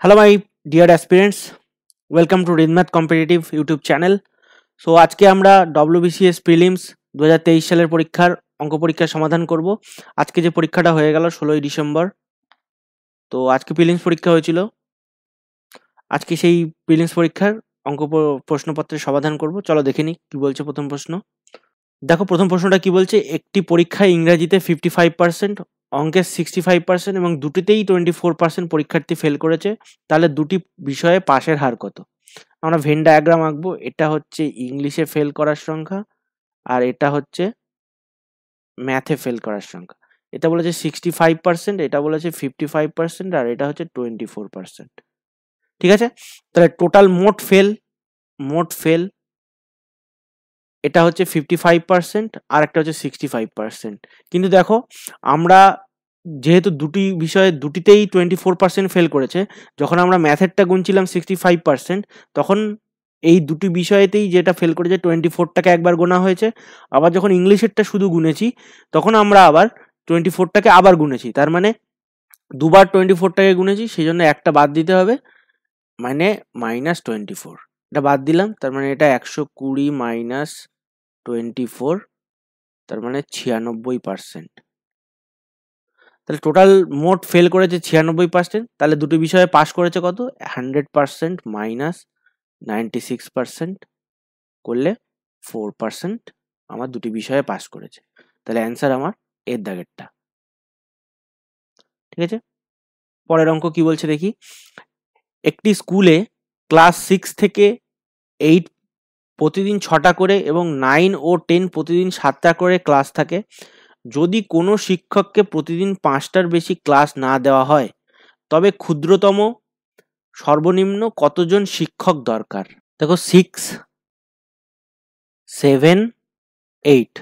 Hello, my dear aspirants. Welcome to RIDMath Competitive YouTube channel. So আজকে আমরা WBCS prelims 2023 সালের পরীক্ষার অঙ্ক পরীক্ষার সমাধান করব। আজকে যে পরীক্ষাটা হয়ে গেল 16ই ডিসেম্বর। তো আজকে প্রিলিমস পরীক্ষা হয়েছিল। আজকে সেই প্রিলিমস পরীক্ষার অঙ্ক প্রশ্নপত্রের সমাধান করব। চলো দেখে নিই কি বলছে প্রথম প্রশ্ন। দেখো প্রথম প্রশ্নটা কি বলছে, একটি পরীক্ষায় ইংরেজিতে 55%, অঙ্কে 65% এবং দুটিতেই 24% পরীক্ষার্থী ফেল করেছে, তাহলে দুটি বিষয়ে পাশের হার কত? আমরা ভেন ডায়াগ্রাম আঁকবো। এটা হচ্ছে ইংলিশে ফেল করার সংখ্যা আর এটা হচ্ছে ম্যাথে ফেল করার সংখ্যা। এটা বলেছে 65%, এটা বলেছে 55% আর এটা হচ্ছে 24%। ঠিক আছে, তাহলে টোটাল মোট ফেল এটা হচ্ছে 55% আর একটা হচ্ছে 65%। কিন্তু দেখো আমরা যেহেতু দুটি বিষয়ে দুটিতেই 24% ফেল করেছে, যখন আমরা ম্যাথেরটা গুনছিলাম 65%, তখন এই দুটি বিষয়েতেই যেটা ফেল করেছে 24টাকে একবার গোনা হয়েছে। আবার যখন ইংলিশেরটা শুধু গুনেছি তখন আমরা আবার 24টাকে আবার গুনেছি। তার মানে দুবার 24টাকে গুনেছি, সেই জন্য একটা বাদ দিতে হবে, মানে -24। এটা বাদ দিলাম, তার মানে এটা 120 মাইনাস 24, তার মানে 96%। তাহলে টোটাল মোট ফেল করেছে 96%। তাহলে দুটো বিষয়ে পাস করেছে কত? 100% মাইনাস 96% করলে 4% আমার দুটি বিষয়ে পাস করেছে। তাহলে অ্যান্সার আমার এর দাগেরটা। ঠিক আছে, পরের অঙ্ক কি বলছে দেখি। একটি স্কুলে ক্লাস 6 থেকে 8 প্রতিদিন 6টা করে এবং 9 ও 10 প্রতিদিন 7টা করে ক্লাস থাকে। যদি কোনো শিক্ষককে প্রতিদিন 5টার বেশি ক্লাস না দেওয়া হয়, তবে ক্ষুদ্রতম সর্বনিম্ন কতজন শিক্ষক দরকার? দেখো 6, 7, 8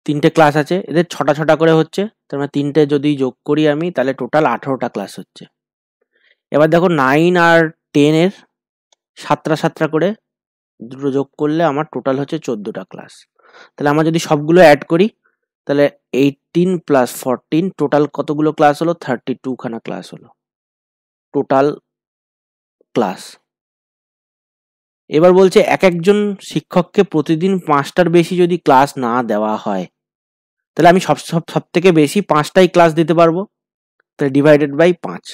তিনটে ক্লাস আছে, এদের 6টা করে হচ্ছে, তার মানে তিনটে যদি যোগ করি আমি তাহলে টোটাল 18টা ক্লাস হচ্ছে। এবার দেখো 9 আর 10 এর 7টা করে দুটো যোগ করলে আমার টোটাল হচ্ছে 14টা ক্লাস। তাহলে আমরা যদি সবগুলো অ্যাড করি তাহলে 18 প্লাস 14 টোটাল কতগুলো ক্লাস হলো? 32 খানা ক্লাস হলো টোটাল ক্লাস। এবার বলছে একজন শিক্ষককে প্রতিদিন 5টার বেশি যদি ক্লাস না দেওয়া হয়, তাহলে আমি সব থেকে বেশি 5টাই ক্লাস দিতে পারবো। তাহলে ডিভাইডেড বাই 5।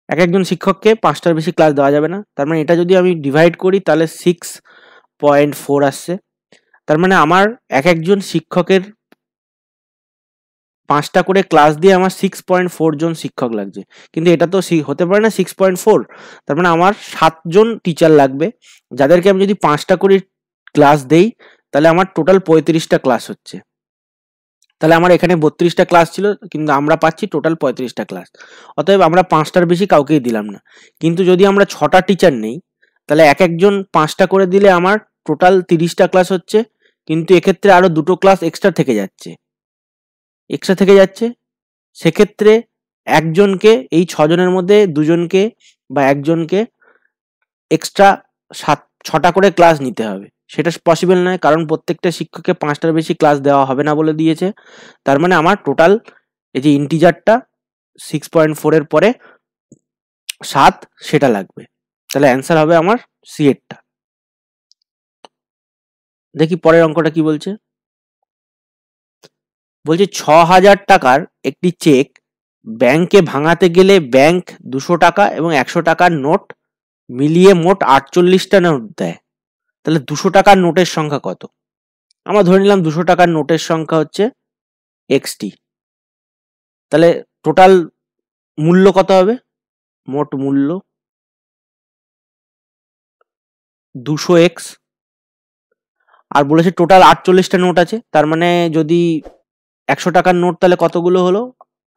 একজন শিক্ষককে 5টার বেশি ক্লাস দেওয়া যাবে না, তার মানে এটা যদি আমি ডিভাইড করি তাহলে 6.4 আসছে। তার মানে আমার একজন শিক্ষকের 5টা করে ক্লাস দিয়ে আমার 6.4 জন শিক্ষক লাগছে। কিন্তু এটা তো হতে পারে না 6.4, তার মানে আমার 7জন টিচার লাগবে, যাদেরকে আমি যদি 5টা করে ক্লাস দেই তাহলে আমার টোটাল 35টা ক্লাস হচ্ছে। তাহলে আমার এখানে 32টা ক্লাস ছিল, কিন্তু আমরা পাচ্ছি টোটাল 35টা ক্লাস। অতএব আমরা 5টার বেশি কাউকেই দিলাম না। কিন্তু যদি আমরা 6টা টিচার নেই তাহলে একজন 5টা করে দিলে আমার টোটাল 30টা ক্লাস হচ্ছে, কিন্তু এক্ষেত্রে আরো দুটো ক্লাস এক্সট্রা থেকে যাচ্ছে। সেক্ষেত্রে একজনকে, এই 6জনের মধ্যে দুজনকে বা একজনকে এক্সট্রা 6টা করে ক্লাস নিতে হবে। সেটা পসিবল নয়, কারণ প্রত্যেকটা শিক্ষককে 5টার বেশি ক্লাস দেওয়া হবে না বলে দিয়েছে। তার মানে আমার টোটাল এই যে ইন্টিজারটা 6.4 এর পরে 7 সেটা লাগবে। তাহলে অ্যান্সার হবে আমার সি এরটা। দেখি পরের অঙ্কটা কি বলছে। বলছে 6,000 টাকার একটি চেক ব্যাংকে ভাঙাতে গেলে ব্যাংক 200 টাকা এবং 100 টাকার নোট মিলিয়ে মোট 48টা নোট দেয়। তাহলে 200 টাকার নোটের সংখ্যা কত? আমরা ধরে নিলাম 200 টাকার নোটের সংখ্যা হচ্ছে এক্সটি। তাহলে টোটাল মূল্য কত হবে? মোট মূল্য 200x। আর বলেছে টোটাল 48টা নোট আছে, তার মানে যদি 100 টাকার নোট তাহলে কতগুলো হলো?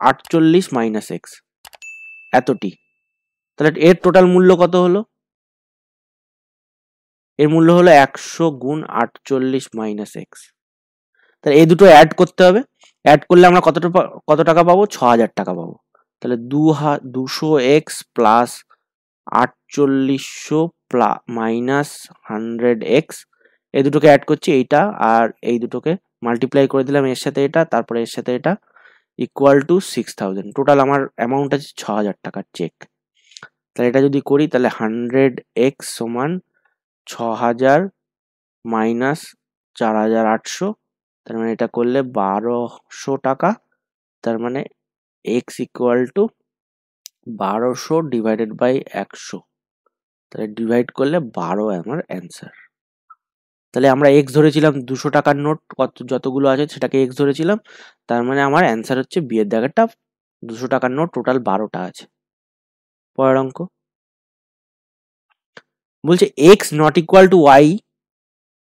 48 মাইনাস এক্স, এতটি। তাহলে এর টোটাল মূল্য কত হলো? এর মূল্য হলো 100 গুণ 48 মাইনাস এক্স। তাহলে এই দুটো অ্যাড করতে হবে। অ্যাড করলে আমরা কত টাকা পাবো? 6,000 টাকা পাবো। তাহলে 200x প্লাস 4800 মাইনাস 100x, এই দুটোকে অ্যাড করছি এইটা, আর এই দুটোকে মাল্টিপ্লাই করে দিলাম এর সাথে এটা, তারপরে এর সাথে এটা, ইকুয়াল টু 6000। টোটাল আমার অ্যামাউন্ট আছে 6,000 টাকার চেক। তাহলে এটা যদি করি তাহলে 100x সমান 6000 মাইনাস 4800, তার মানে এটা করলে 1200 টাকা। তার মানে x equal to 1200 divided by 100, তাহলে ডিভাইড করলে 12 আমার অ্যান্সার। তাহলে আমরা x ধরেছিলাম 200 টাকার নোট যতগুলো আছে সেটাকে x ধরেছিলাম, তার মানে আমার অ্যান্সার হচ্ছে বি এর দাগেরটা 200 টাকার নোট টোটাল 12টা আছে। পরের অঙ্ক বলছে x not equal two y,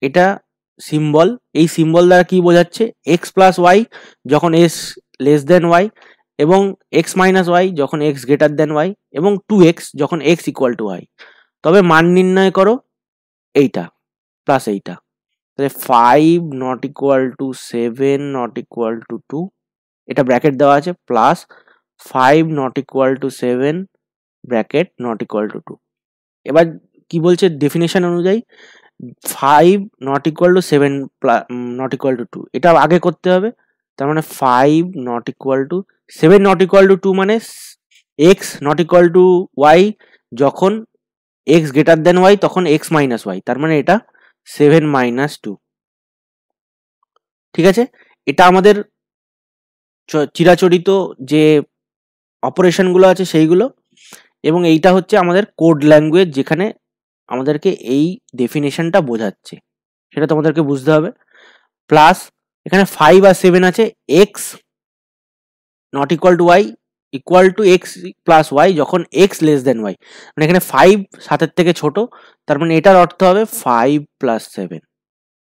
এটা সিম্বল, এই সিম্বল দ্বারা কি বোঝাচ্ছে x প্লাস ওয়াই যখন s লেস দেন ওয়াই, এবং x মাইনাস ওয়াই যখন x গ্রেটার দেন ওয়াই, এবং 2x যখন x ইকুয়াল টু ওয়াই। তবে মান নির্ণয় করো এইটা প্লাস এইটা। তাহলে 5 not equal two 7 not equal to 2, এটা ব্র্যাকেট দেওয়া আছে, plus 5 not equal two 7 bracket not equal to 2। এবার কি বলছে ডেফিনেশন অনুযায়ী 5 not equal two 7 not equal to 2, এটা আগে করতে হবে। তার মানে 5 not equal two 7 not equal to 2 মানে x not equal two y যখন x গ্রেটার দেন y তখন x মাইনাস y, তার মানে এটা 7 মাইনাস 2। ঠিক আছে, এটা আমাদের চিরাচরিত যে অপারেশনগুলো আছে সেইগুলো, এবং এইটা হচ্ছে আমাদের কোড ল্যাঙ্গুয়েজ যেখানে আমাদেরকে এই ডেফিনেশনটা বোঝাচ্ছে, সেটা তোমাদেরকে বুঝতে হবে। প্লাস এখানে 5 আর 7 আছে, x not equal to Y equal to X plus Y যখন এক্স লেস দেন ওয়াই, মানে এখানে 5 7 থেকে ছোট, তার মানে এটার অর্থ হবে 5 প্লাস 7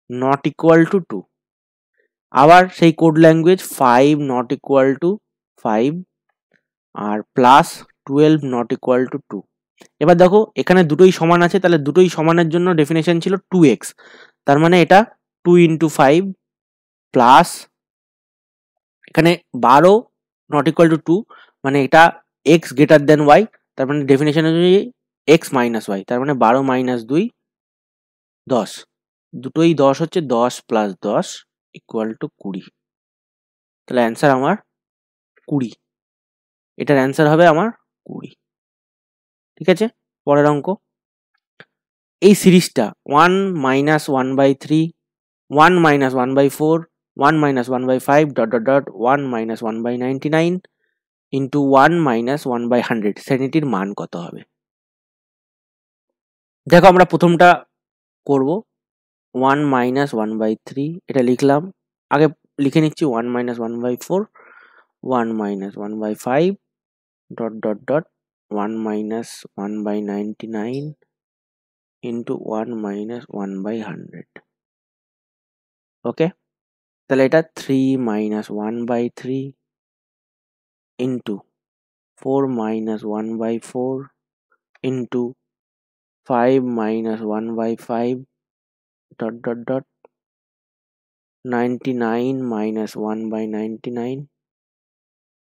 নট ইকুয়াল টু 2। আবার সেই code language 5 not equal to 5 আর প্লাস 12 নট ইকুয়াল টু 2। এবার দেখো এখানে দুটোই সমান আছে, তাহলে দুটোই সমানের জন্য ডেফিনেশন ছিল 2x, তার মানে এটা 2 ইন্টু 5 প্লাস এখানে 12 নট ইকুয়াল টু 2, মানে এটা x গ্রেটার দেন y, তার মানে ডেফিনেশন অনুযায়ী x মাইনাস y, তার মানে 12 মাইনাস 2 10, দুটোই 10 হচ্ছে 10 প্লাস 10 ইকুয়াল টু 20। তাহলে অ্যান্সার আমার 20, এটার অ্যান্সার হবে আমার 20। ঠিক আছে, পরের অঙ্ক এই সিরিজটা 1 minus 1/3, 1 minus 1/4, 1 minus 1/5 dot dot dot 1 minus 1/99 into 1 minus 1/100 শ্রেণীটির মান কত হবে? দেখো আমরা প্রথমটা করব 1 মাইনাস 1/3, এটা লিখলাম, আগে লিখে নিচ্ছি 1 minus 1/4, 1 minus 1/5 dot dot dot 1 minus 1/99 into 1 minus 1/100। ওকে, তাহলে এটা 3 minus 1/3 into 4 minus 1/4 into 5 minus 1/5 dot dot dot 99 minus 1/99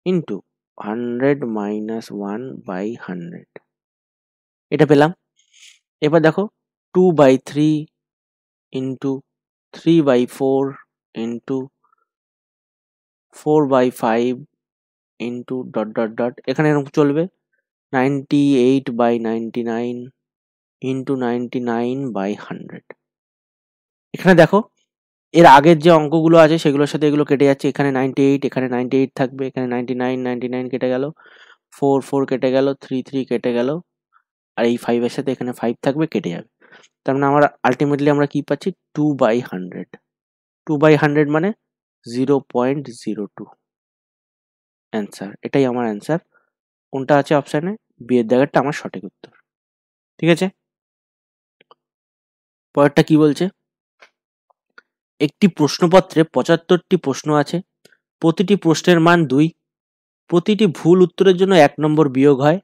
into 100 minus 1/100, এটা পেলাম। এবার দেখো 2/3 into 3/4 into 4/5 into dot dot dot, এখানে এরকম চলবে 98/99 ইন্টু 99/100। এখানে দেখো এর আগের যে অঙ্কগুলো আছে সেগুলোর সাথে এগুলো কেটে যাচ্ছে, এখানে 98, এখানে 98 থাকবে, এখানে 99 কেটে গেল, 4 কেটে গেল, 3 কেটে গেল, আর এই 5 এর সাথে এখানে 5 থাকবে, কেটে যাবে। তার মানে আমরা আলটিমেটলি আমরা কি পাচ্ছি 2/100, 2/100 মানে 0.02 অ্যান্সার। এটাই আমার অ্যান্সার। কোনটা আছে অপশানে? বি এর দাগেরটা আমার সঠিক উত্তর। ঠিক আছে, পরেরটা কি বলছে, একটি প্রশ্নপত্রে 75টি প্রশ্ন আছে, প্রতিটি প্রশ্নের মান 2, প্রতিটি ভুল উত্তরের জন্য 1 নম্বর বিয়োগ হয়।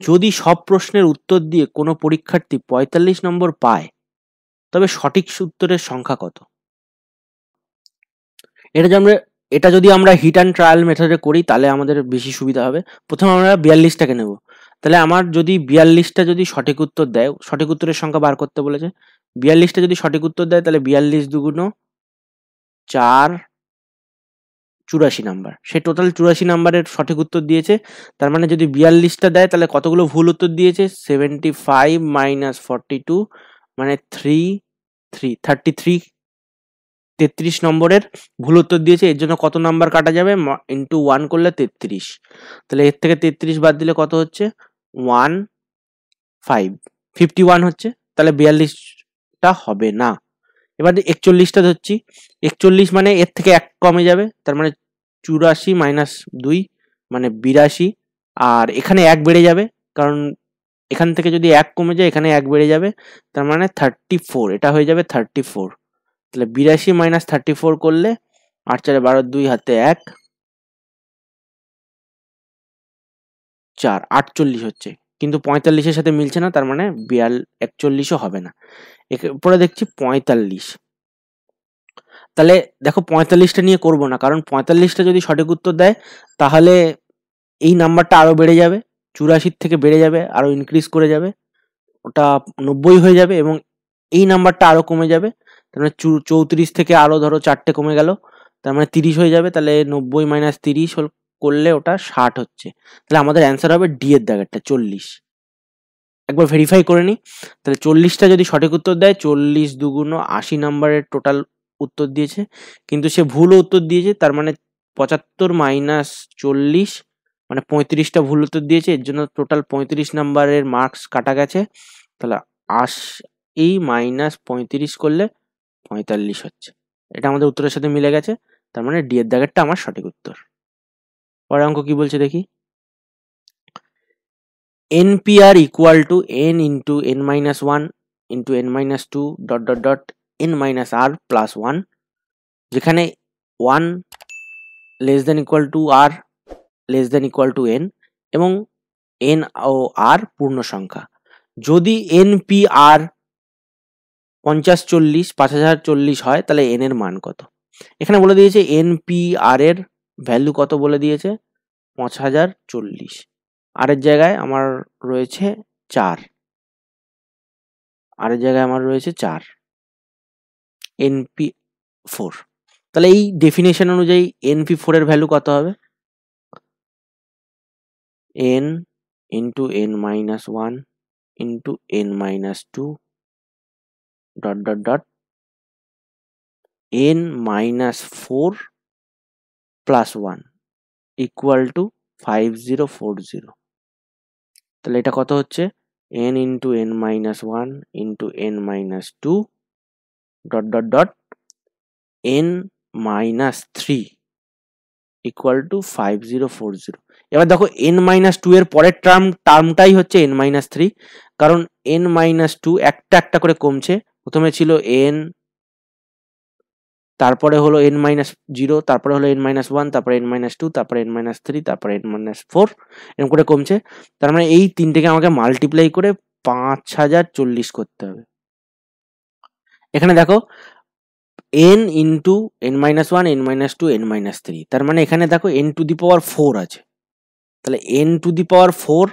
যদি সব প্রশ্নের উত্তর দিয়ে কোনো পরীক্ষার্থী 45 নম্বর পায় তবে সঠিক উত্তরের সংখ্যা কত? এটা যদি আমরা হিট অ্যান্ড ট্রায়াল মেথডে করি তাহলে আমাদের বেশি সুবিধা হবে। প্রথমে আমরা 42টাকে নেব, তাহলে আমার যদি 42টা যদি সঠিক উত্তর দেয়, সঠিক উত্তরের সংখ্যা বার করতে বলেছে, 42টা যদি সঠিক উত্তর দেয় তাহলে 42 দুগুণ 4 84 নাম্বার। সে টোটাল 84 নাম্বারের সঠিক উত্তর দিয়েছে। তার মানে যদি 42টা দেয় তাহলে কতগুলো ভুল উত্তর দিয়েছে? 75 মাইনাস 42 মানে 33 নম্বরের ভুল উত্তর দিয়েছে। এর জন্য কত নাম্বার কাটা যাবে? ইন্টু 1 করলে 33। তাহলে এর থেকে 33 বাদ দিলে কত হচ্ছে? 51 হচ্ছে। তাহলে 42টা হবে না। এবার 41টা ধরছি। 41 মানে এর থেকে 1 কমে যাবে, তার মানে 84 মাইনাস 2 মানে 82। আর এখানে 1 বেড়ে যাবে, কারণ এখান থেকে যদি 1 কমে যায় এখানে 1 বেড়ে যাবে, তার মানে 34। এটা হয়ে যাবে 34। তাহলে 82 মাইনাস 34 করলে 8 4 12 2 হাতে 1 4 48 হচ্ছে। কিন্তু 45-এর সাথে মিলছে না, তার মানে 41ও হবে না। এরপরে দেখছি 45। তাহলে দেখো 45টা নিয়ে করব না, কারণ 45টা যদি সঠিক উত্তর দেয় তাহলে এই নাম্বারটা আরো বেড়ে যাবে, 84 থেকে বেড়ে যাবে, আরো ইনক্রিজ করে যাবে, ওটা 90 হয়ে যাবে এবং এই নাম্বারটা আরো কমে যাবে। তার মানে 34 থেকে আরো ধরো 4টে কমে গেল, তার মানে 30 হয়ে যাবে। তাহলে 90 মাইনাস 30 করলে ওটা 60 হচ্ছে। তাহলে আমাদের অ্যান্সার হবে ডি এর দাগেরটা 40। একবার ভেরিফাই করে নিই। তাহলে 40টা যদি সঠিক উত্তর দেয়, 40 দুগুণ 80 নাম্বারের টোটাল উত্তর দিয়েছে, কিন্তু সে ভুল উত্তর দিয়েছে। তার মানে 75 মাইনাস 40 মানে 35টা ভুল উত্তর দিয়েছে। এর জন্য টোটাল 35 নাম্বারের মার্কস কাটা গেছে। তাহলে 80 মাইনাস 35 করলে 45 হচ্ছে। এটা আমাদের উত্তরের সাথে মিলে গেছে। তার মানে ডি এর দাগেরটা আমার সঠিক উত্তর। পরের অঙ্ক কি বলছে দেখি। NPR equal to n into n minus 1 into n minus 2 dot dot dot n minus r plus 1, যেখানে 1 less than equal to r less than equal to n এবং n ও r পূর্ণ সংখ্যা। যদি NPR 5040 5040 হয় তাহলে n এর মান কত? এখানে বলে দিয়েছে NPR এর ভ্যালু কত বলে দিয়েছে? 5040। আর এর জায়গায় আমার রয়েছে 4, আর এর জায়গায় আমার রয়েছে 4 NP4। তাহলে এই ডেফিনেশন অনুযায়ী NP4 এর ভ্যালু কত হবে? n into n minus 1 into n minus 2 dot dot dot n minus 4 plus 1 equal to 5040। তাহলে এটা কত হচ্ছে? n into n minus 1 into n minus 2 dot dot dot n minus 3 equal to 5040। এবার দেখো n minus 2 এর পরের টার্মটাই হচ্ছে n minus 3, কারণ n minus 2 একটা একটা করে কমছে। প্রথমে ছিল n, তারপরে হলো n minus 0, তারপরে হলো n minus 1, তারপরে n minus 2, তারপরে n minus 3, তারপরে n minus 4, এরকম করে কমছে। তার মানে এই তিনটেকে আমাকে মাল্টিপ্লাই করে 5040 করতে হবে। এখানে দেখো n into n minus 1, n minus 2, n minus 3, তার মানে এখানে দেখো n টু দি পাওয়ার 4 আছে। তাহলে n টু দি পাওয়ার 4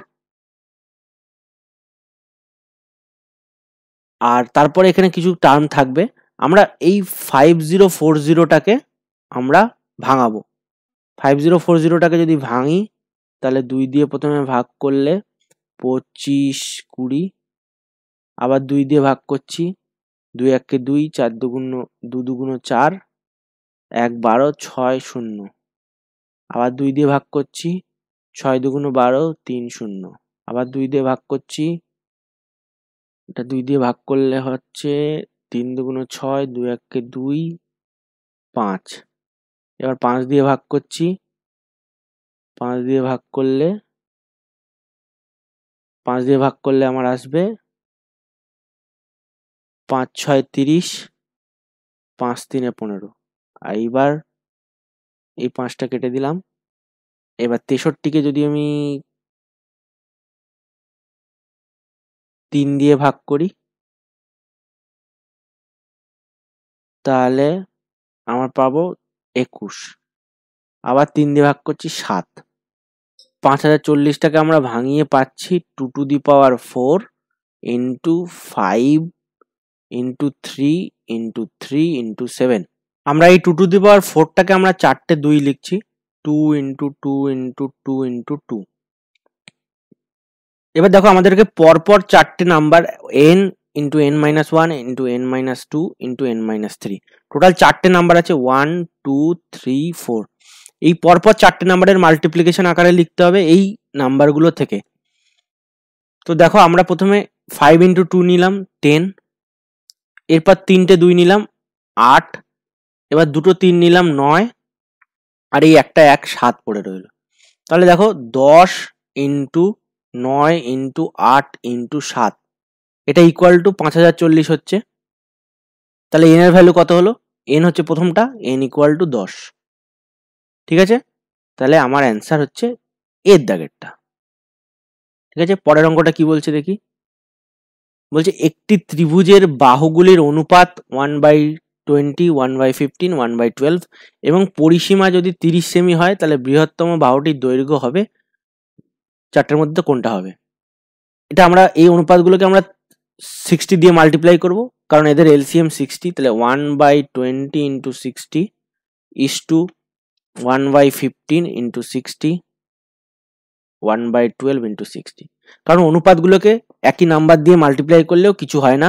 আর তারপরে এখানে কিছু টার্ম থাকবে। আমরা এই 5040টাকে আমরা ভাঙাবো। 5040টাকে যদি ভাঙি তাহলে 2 দিয়ে প্রথমে ভাগ করলে 25 20, আবার 2 দিয়ে ভাগ করছি, 2 1 2, 4 দুগুণ 2 দুগুণ 4, 1 12, 6 0, আবার 2 দিয়ে ভাগ করছি, 6 দুগুণ 12, 3 0, আবার 2 দিয়ে ভাগ করছি, এটা 2 দিয়ে ভাগ করলে হচ্ছে 3 দুগুণ 6, 2 1 2, 5। এবার 5 দিয়ে ভাগ করছি, 5 দিয়ে ভাগ করলে আমার আসবে 5 6 30, 5 3 15। আর এইবার এই 5টা কেটে দিলাম। এবার 63কে যদি আমি 3 দিয়ে ভাগ করি তাহলে আমার পাবো 21। আবার 3 দিয়ে ভাগ করছি 7। 5040টাকে আমরা ভাঙিয়ে পাচ্ছি 2 to the power 4 into 5 into 3 into 3 into 7। আমরা এই 2 টু দি পাওয়ার 4টাকে আমরা 4টে 2 লিখছি, 2 ইন্টু 2 ইন্টু 2 ইন্টু 2। এবার দেখো আমাদেরকে পরপর 4টে number n into n minus 1 into n minus 2 into n minus 3, total 4টে নাম্বার আছে 1 2 3 4। এই পরপর 4টে নাম্বারের মাল্টিপ্লিকেশন আকারে লিখতে হবে এই নাম্বারগুলো থেকে। তো দেখো আমরা প্রথমে 5 ইন্টু 2 নিলাম 10, এরপর 3টে 2 নিলাম 8, এবার দুটো 3 নিলাম 9, আর এই একটা 1 7 পড়ে রইল। তাহলে দেখো 10 ইন্টু 9 ইন্টু 8 ইন্টু 7, এটা ইকুয়াল টু 5040 হচ্ছে। তাহলে n এর ভ্যালু কত হলো? n হচ্ছে প্রথমটা, n ইকুয়াল টু 10। ঠিক আছে, তাহলে আমার অ্যান্সার হচ্ছে এর দাগেরটা। ঠিক আছে, পরের অঙ্কটা কি বলছে দেখি। বলছে একটি ত্রিভুজের বাহুগুলির অনুপাত 1/20, 1/15, 1/12 এবং পরিসীমা যদি 30 সেমি হয় তাহলে বৃহত্তম বাহুটির দৈর্ঘ্য হবে চারটের মধ্যে কোনটা হবে? এটা আমরা এই অনুপাতগুলোকে আমরা 60 দিয়ে মাল্টিপ্লাই করব, কারণ এদের এলসিএম 60। তাহলে 1/20 into 60 is to 1/15 into 60 1/12 into 60। কারণ অনুপাতগুলোকে একই নাম্বার দিয়ে মাল্টিপ্লাই করলেও কিছু হয় না,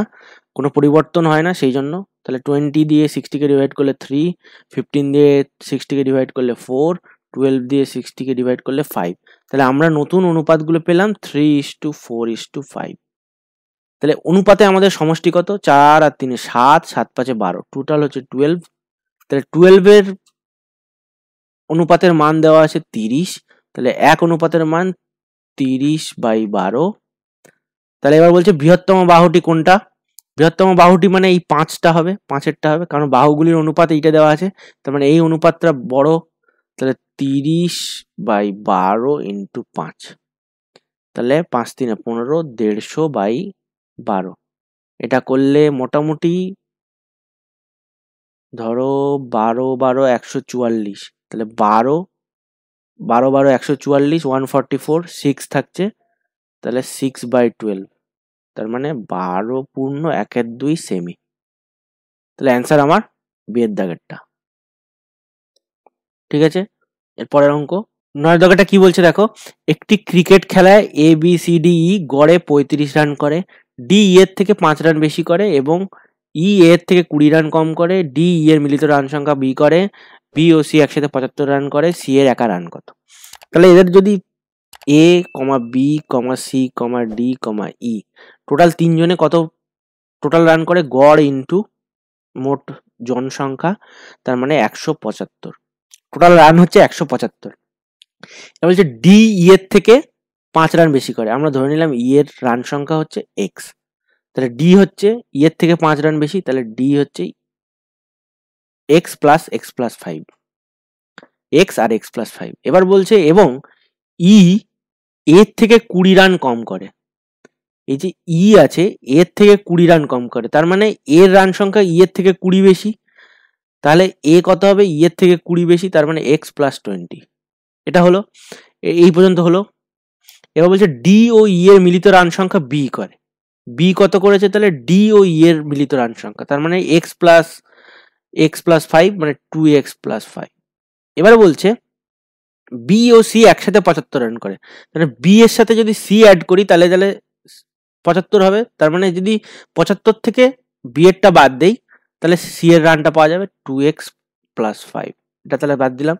কোনো পরিবর্তন হয় না, সেই জন্য। তাহলে 20 দিয়ে 60কে ডিভাইড করলে 3, 15 দিয়ে 60কে ডিভাইড করলে 4, 12 দিয়ে 60কে ডিভাইড করলে 5। তাহলে আমরা নতুন অনুপাতগুলো পেলাম 3:4:5। তাহলে অনুপাতে আমাদের সমষ্টি কত? 4 আর 3 7, 7 5 12, টোটাল হচ্ছে 12। তাহলে 12 এর অনুপাতের মান দেওয়া আছে 30, তাহলে এক অনুপাতের মান 30/12। তাহলে এবার বলছে বৃহত্তম বাহুটি কোনটা? বৃহত্তম বাহুটি মানে এই 5টা হবে, 5এরটা হবে, কারণ বাহুগুলির অনুপাত এইটা দেওয়া আছে, তার মানে এই অনুপাতটা বড়। তাহলে 30/12 ইন্টু 5, তাহলে 5 3 15, 150/12। এটা করলে মোটামুটি ধরো 12 12 144, তাহলে 12 12 12 144, 144, 6 থাকছে, তাহলে 6/12, তার মানে 12.12 সেমি। তাহলে অ্যান্সার আমার বিয়ের দাগেরটা। ঠিক আছে, এরপরের অঙ্ক 9 দাগেরটা কি বলছে দেখো। একটি ক্রিকেট খেলায় ABCDE গড়ে 35 রান করে, ডি এর থেকে 5 রান বেশি করে এবং এর থেকে 20 রান কম করে, ডি এর মিলিত রান সংখ্যা বি করে, বি ও সি একসাথে 75 রান করে, সি এর একা রান কত? তাহলে এদের যদি এ কমা B comma c comma D কমা ই টোটাল 3 জনে কত টোটাল রান করে গড় ইন্টু মোট জনসংখ্যা, তার মানে 175, টোটাল রান হচ্ছে 175। এবার বলছে ডি এর থেকে 5 রান বেশি করে, আমরা ধরে নিলাম এর রান সংখ্যা হচ্ছে এক্স, তাহলে ডি হচ্ছে এর থেকে 5 রান বেশি, তাহলে ডি হচ্ছে x plus x plus 5, x আর এক্স প্লাস 5। এবার বলছে এবং ই এর থেকে 20 রান কম করে, এই যে ই আছে এর থেকে 20 রান কম করে, তার মানে এর রান সংখ্যা ই এর থেকে 20 বেশি, তাহলে এ কত হবে? ই এর থেকে 20 বেশি, তার মানে এক্স প্লাস 20। এটা হলো, এই পর্যন্ত হলো। এবার বলছে ডি ও ই এর মিলিত রান সংখ্যা বি করে, বি কত করেছে? তাহলে ডি ও ই এর মিলিত রান সংখ্যা, তার মানে এক্স প্লাস 5, মানে 2x প্লাস 5। এবার বলছে বি ও সি একসাথে 75 রান করে, তাহলে বি এর সাথে যদি সি অ্যাড করি তাহলে 75 হবে, তার মানে যদি 75 থেকে বি এরটা বাদ দেই তাহলে সি এর রানটা পাওয়া যাবে 2x প্লাস 5। এটা তাহলে বাদ দিলাম।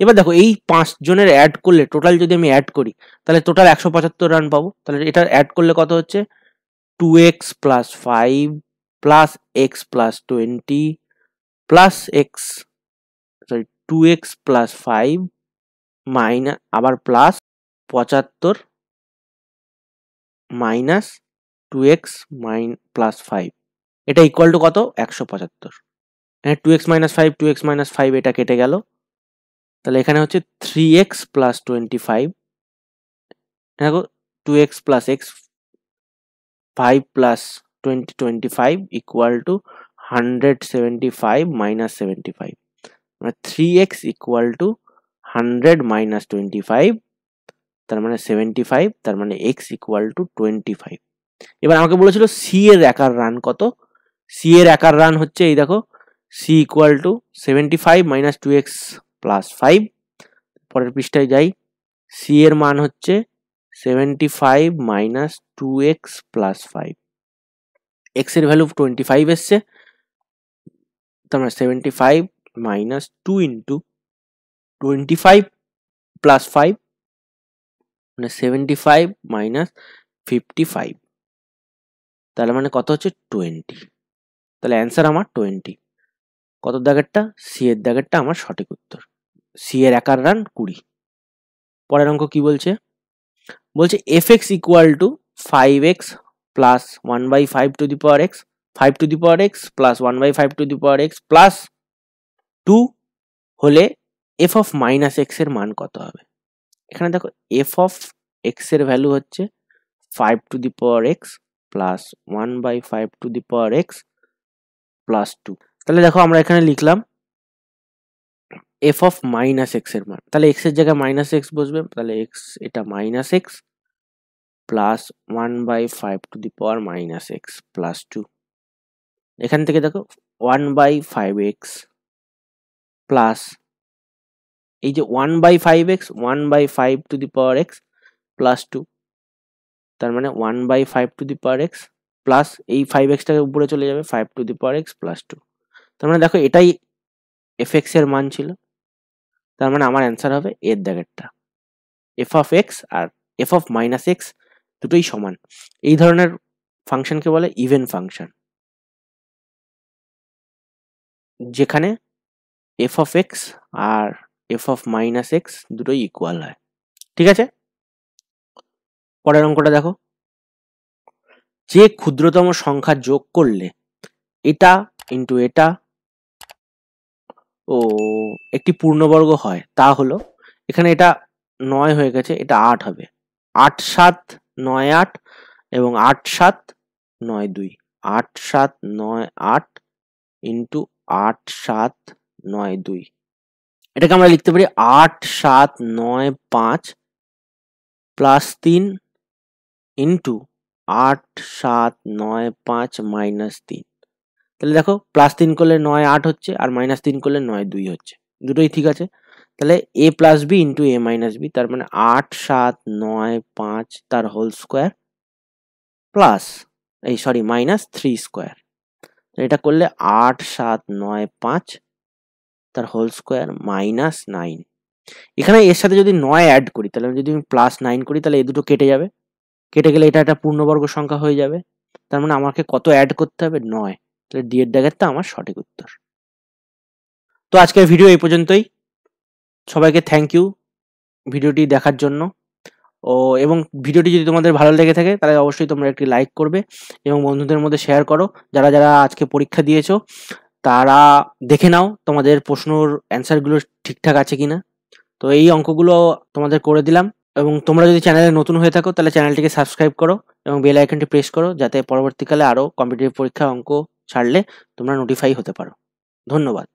এবার দেখো এই 5 জনের অ্যাড করলে টোটাল যদি আমি অ্যাড করি তাহলে টোটাল 175 রান পাবো। তাহলে এটা অ্যাড করলে কত হচ্ছে? 2x plus 5 plus x plus 20 plus x, sorry 2x plus 5 minus আবার প্লাস 75 মাইনাস 2x প্লাস 5, এটা ইকুয়াল টু কত? 175। এখানে 2x মাইনাস 5 2x মাইনাস 5 এটা কেটে গেল, তাহলে এখানে হচ্ছে 3x প্লাস 25, দেখো 2x plus x 5 plus 20 25 equal to 175 minus 75, মানে 3x ইকুয়াল টু 100 মাইনাস 25, তার মানে 75, তার মানে x ইকুয়াল টু 25। এবার আমাকে বলেছিল সি এর একার রান কত? সি এর একার রান হচ্ছে এই দেখো C equal to 75 minus 2x plus 5। পরের পৃষ্ঠায় যাই, সি এর মান হচ্ছে 75 মাইনাস 2x প্লাস 5। এক্স এর ভ্যালু 25 এসছে, তার মানে 75 মাইনাস 2 ইন্টু 25 প্লাস 5 মানে 75 মাইনাস 55, তাহলে মানে কত হচ্ছে 20। তাহলে অ্যান্সার আমার 20। কত দাগেরটা? সি এর দাগেরটা আমার সঠিক উত্তর। সি এর একার রান 20। পরের অঙ্ক কি বলছে? বলছে fx equal to 5x plus 1/5 to the power x, 5 to the power x plus 1/5 to the power x plus 2 হলে f অফ মাইনাস x এর মান কত হবে? এখানে দেখো f অফ x এর ভ্যালু হচ্ছে 5 to the power x plus 1/5 to the power x plus 2। তাহলে দেখো আমরা এখানে লিখলাম f অফ মাইনাস x এর মান, তাহলে x এর জায়গায় মাইনাস x বসবে, তাহলে x এটা minus x plus 1/5 to the power minus x plus 2। এখান থেকে দেখো 1/5x প্লাস এই যে 1/5x 1/5 to the power x plus 2, তার মানে 1/5 to the power x plus এই 5xটাকে উপরে চলে যাবে 5 to the power x plus 2। তার মানে দেখো এটাই fx এর মান ছিল, তার মানে আমার অ্যান্সার হবে এর দাগেরটা। f অফ x আর f অফ মাইনাস x দুটোই সমান। এই ধরনের ফাংশনকে বলে ইভেন ফাংশন, যেখানে f অফ x আর f অফ মাইনাস x দুটোই ইকুয়াল হয়। ঠিক আছে, পরের অঙ্কটা দেখো, যে ক্ষুদ্রতম সংখ্যা যোগ করলে এটা ইন্টু এটা ও একটি পূর্ণবর্গ হয় তা হলো, এখানে এটা 9 হয়ে গেছে, এটা 8 হবে। 8 7 9 8 এবং 8 7 9 2, 8 7 9 8 ইন্টু 8 7 9 2। এটাকে আমরা লিখতে পারি 8 7 9 5 প্লাস 3 ইন্টু 8 7 9 5 মাইনাস 3। তাহলে দেখো প্লাস 3 করলে 9 8 হচ্ছে, আর মাইনাস 3 করলে 9 2 হচ্ছে, দুটোই ঠিক আছে। তাহলে a plus B into a minus B, তার মানে 8 7 9 5 তার whole square plus minus 3 square. এটা করলে 8 7 9 5 তার হোল স্কোয়ার মাইনাস 9। এখানে এর সাথে যদি 9 অ্যাড করি, তাহলে যদি আমি প্লাস 9 করি, তাহলে এই দুটো কেটে যাবে, কেটে গেলে এটা একটা পূর্ণবর্গ সংখ্যা হয়ে যাবে। তার মানে আমাকে কত অ্যাড করতে হবে? 9। তাহলে ডি এর দাগেরটা আমার সঠিক উত্তর। তো আজকের ভিডিও এই পর্যন্তই। সবাইকে থ্যাংক ইউ ভিডিওটি দেখার জন্য। এবং ভিডিওটি যদি তোমাদের ভালো লেগে থাকে তাহলে অবশ্যই তোমরা একটি লাইক করবে এবং বন্ধুদের মধ্যে শেয়ার করো। যারা যারা আজকে পরীক্ষা দিয়েছো তারা দেখে নাও তোমাদের প্রশ্নর অ্যান্সারগুলো ঠিকঠাক আছে কিনা। তো এই অঙ্কগুলো তোমাদের করে দিলাম, এবং তোমরা যদি চ্যানেলে নতুন হয়ে থাকো তাহলে চ্যানেলটিকে সাবস্ক্রাইব করো এবং বেল আইকনটি প্রেস করো, যাতে পরবর্তীকালে আরও কম্পিটিটিভ পরীক্ষা অঙ্ক ছাড়লে তোমরা নোটিফাই হতে পারো। ধন্যবাদ।